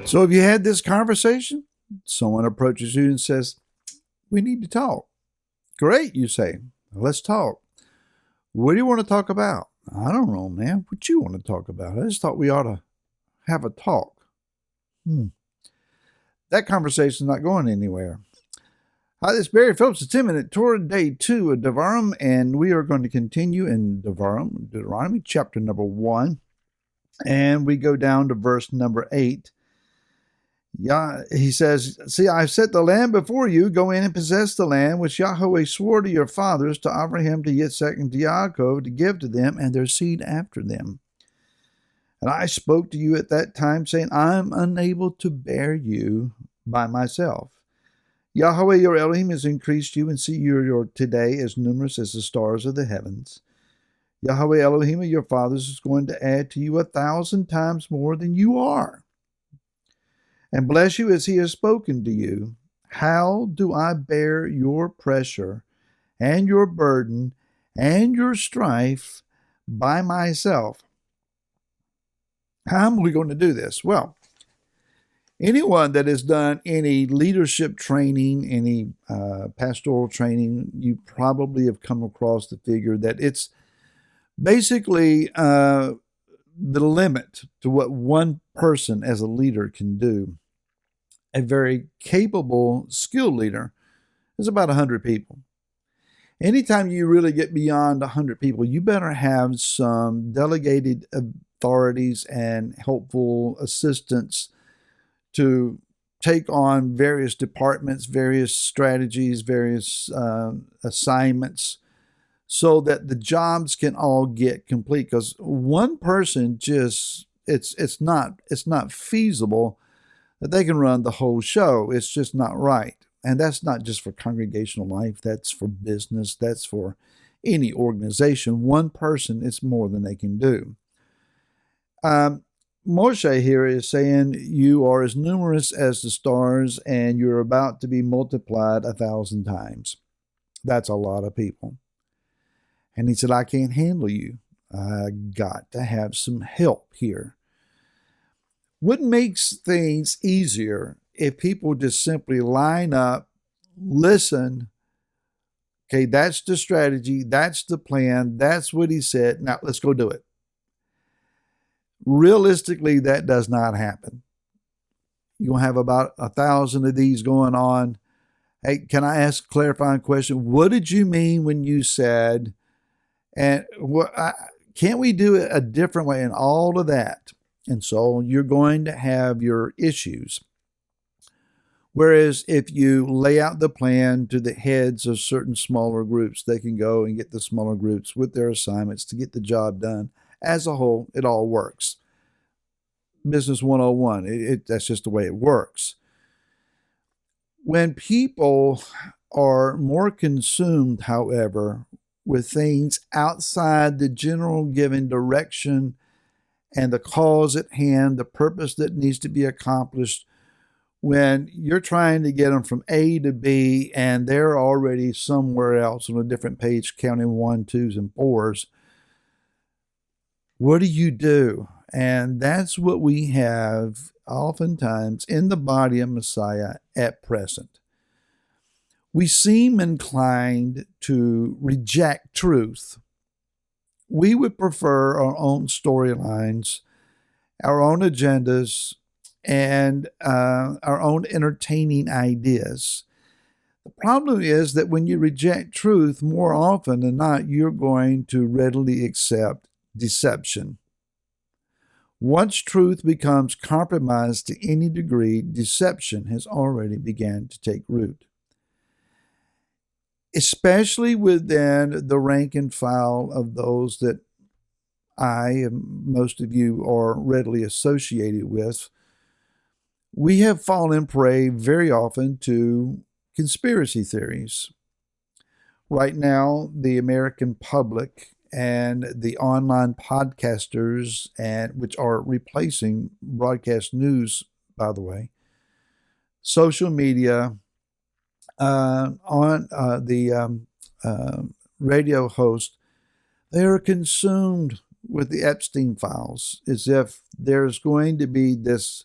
So if you had this conversation, someone approaches you and says, we need to talk. Great, you say. Let's talk. What do you want to talk about? I don't know, man. What you want to talk about? I just thought we ought to have a talk. That conversation's not going anywhere. Hi, this is Barry Phillips. It's 10-minute Torah day 2 of Devarim, and we are going to continue in Deuteronomy chapter number 1, and we go down to verse number 8. Yeah, he says, see, I've set the land before you. Go in and possess the land which Yahweh swore to your fathers, to Abraham, to Yitzhak, and to Yaakov, to give to them and their seed after them. And I spoke to you at that time, saying, I'm unable to bear you by myself. Yahweh your Elohim has increased you, and see, you're today as numerous as the stars of the heavens. Yahweh Elohim of your fathers is going to add to you 1,000 times more than you are, and bless you as he has spoken to you. How do I bear your pressure and your burden and your strife by myself? How am we going to do this? Well, anyone that has done any leadership training, any pastoral training, you probably have come across the figure that it's basically the limit to what one person as a leader can do. A very capable, skilled leader is about 100 people. Anytime you really get beyond 100 people, you better have some delegated authorities and helpful assistants to take on various departments, various strategies, various assignments, so that the jobs can all get complete. Because one person just it's not feasible that they can run the whole show. It's just not right. And that's not just for congregational life. That's for business. That's for any organization. One person is more than they can do. Moshe here is saying you are as numerous as the stars and you're about to be multiplied 1,000 times. That's a lot of people. And he said, I can't handle you. I got to have some help here. What makes things easier if people just simply line up, listen, okay, that's the strategy, that's the plan, that's what he said, now let's go do it. Realistically, that does not happen. You're going to have about 1,000 of these going on. Hey, can I ask a clarifying question? What did you mean when you said, and can't we do it a different way, and all of that? And so you're going to have your issues. Whereas if you lay out the plan to the heads of certain smaller groups, they can go and get the smaller groups with their assignments to get the job done. As a whole, it all works. Business 101, that's just the way it works. When people are more consumed, however, with things outside the general given direction and the cause at hand, the purpose that needs to be accomplished, when you're trying to get them from A to B and they're already somewhere else on a different page counting 1, 2s, and 4s, what do? And that's what we have oftentimes in the body of Messiah at present. We seem inclined to reject truth. We would prefer our own storylines, our own agendas, and our own entertaining ideas. The problem is that when you reject truth, more often than not, you're going to readily accept deception. Once truth becomes compromised to any degree, deception has already begun to take root. Especially within the rank and file of those that I and most of you are readily associated with, we have fallen prey very often to conspiracy theories. Right now, the American public and the online podcasters, which are replacing broadcast news, by the way, social media, on the radio host, they are consumed with the Epstein files, as if there's going to be this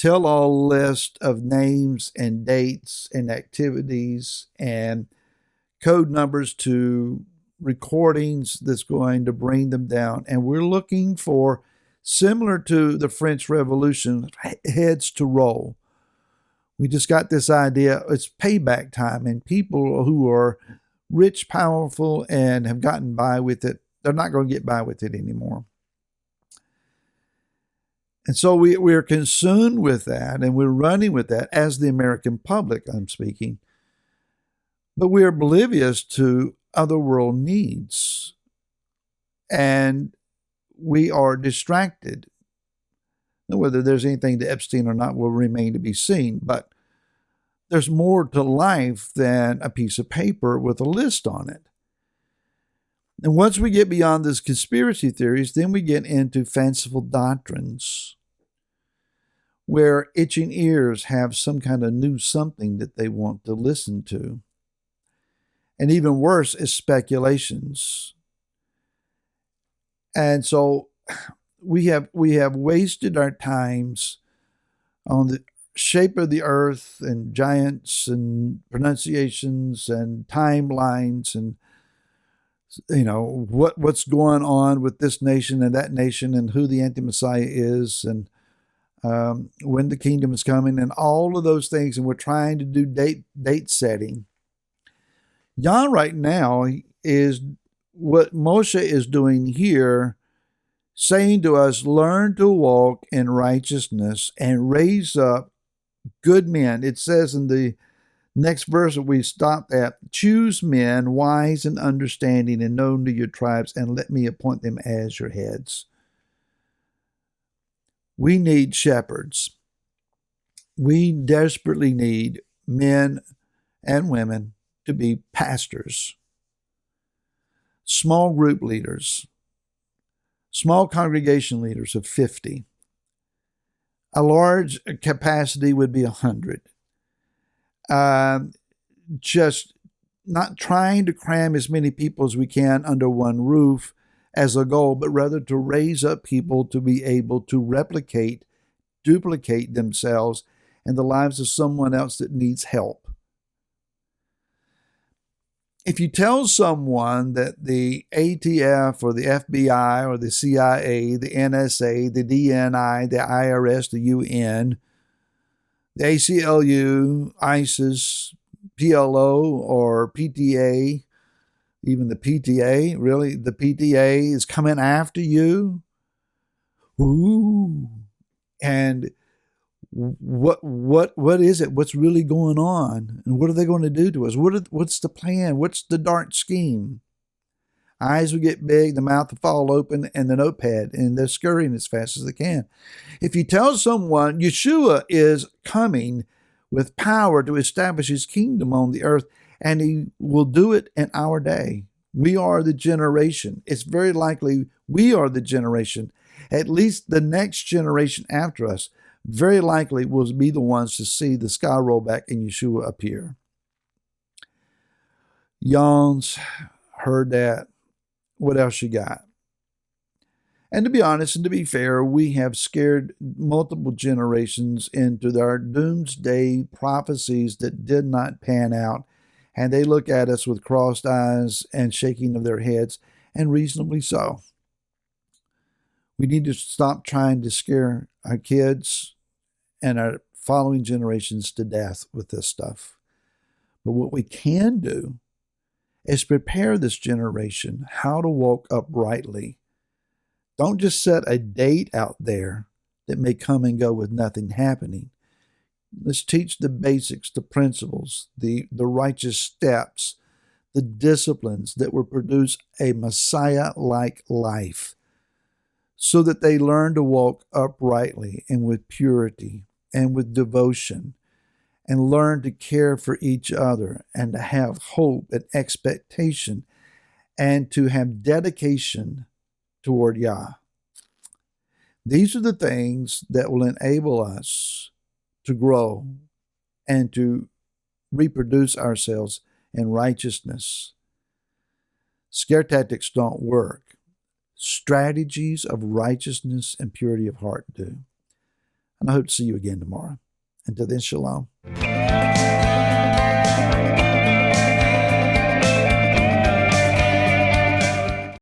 tell-all list of names and dates and activities and code numbers to recordings that's going to bring them down. And we're looking for, similar to the French Revolution, heads to roll. We just got this idea, it's payback time, and people who are rich, powerful, and have gotten by with it, they're not going to get by with it anymore. And so we're consumed with that, and we're running with that as the American public, I'm speaking. But we're oblivious to other world needs, and we are distracted. Now, whether there's anything to Epstein or not will remain to be seen, but there's more to life than a piece of paper with a list on it. And once we get beyond these conspiracy theories, then we get into fanciful doctrines where itching ears have some kind of new something that they want to listen to. And even worse is speculations. And so we have wasted our times on the shape of the earth and giants and pronunciations and timelines and what's going on with this nation and that nation and who the anti-Messiah is and when the kingdom is coming and all of those things. And we're trying to do date setting. Yah right now is what Moshe is doing here, saying to us, learn to walk in righteousness and raise up good men. It says in the next verse that we stopped at, choose men wise and understanding and known to your tribes, and let me appoint them as your heads. We need shepherds. We desperately need men and women to be pastors, small group leaders, small congregation leaders of 50. A large capacity would be 100. Just not trying to cram as many people as we can under one roof as a goal, but rather to raise up people to be able to duplicate themselves in the lives of someone else that needs help. If you tell someone that the ATF or the FBI or the CIA, the NSA, the DNI, the IRS, the UN, the ACLU, ISIS, PLO, or PTA, even the PTA, really, the PTA is coming after you. Ooh. And what is it? What's really going on? And what are they going to do to us? What's the plan? What's the dark scheme? Eyes will get big, the mouth will fall open, and the notepad, and they're scurrying as fast as they can. If you tell someone Yeshua is coming with power to establish his kingdom on the earth, and he will do it in our day, we are the generation. It's very likely we are the generation. At least the next generation after us very likely will be the ones to see the sky roll back and Yeshua appear. Yawns, heard that. What else you got? And to be honest and to be fair, we have scared multiple generations into our doomsday prophecies that did not pan out. And they look at us with crossed eyes and shaking of their heads, and reasonably so. We need to stop trying to scare our kids and our following generations to death with this stuff. But what we can do is prepare this generation how to walk uprightly. Don't just set a date out there that may come and go with nothing happening. Let's teach the basics, the principles, the righteous steps, the disciplines that will produce a Messiah-like life, so that they learn to walk uprightly and with purity and with devotion, and learn to care for each other and to have hope and expectation and to have dedication toward Yah. These are the things that will enable us to grow and to reproduce ourselves in righteousness. Scare tactics don't work. Strategies of righteousness and purity of heart do. And I hope to see you again tomorrow. Until then, shalom.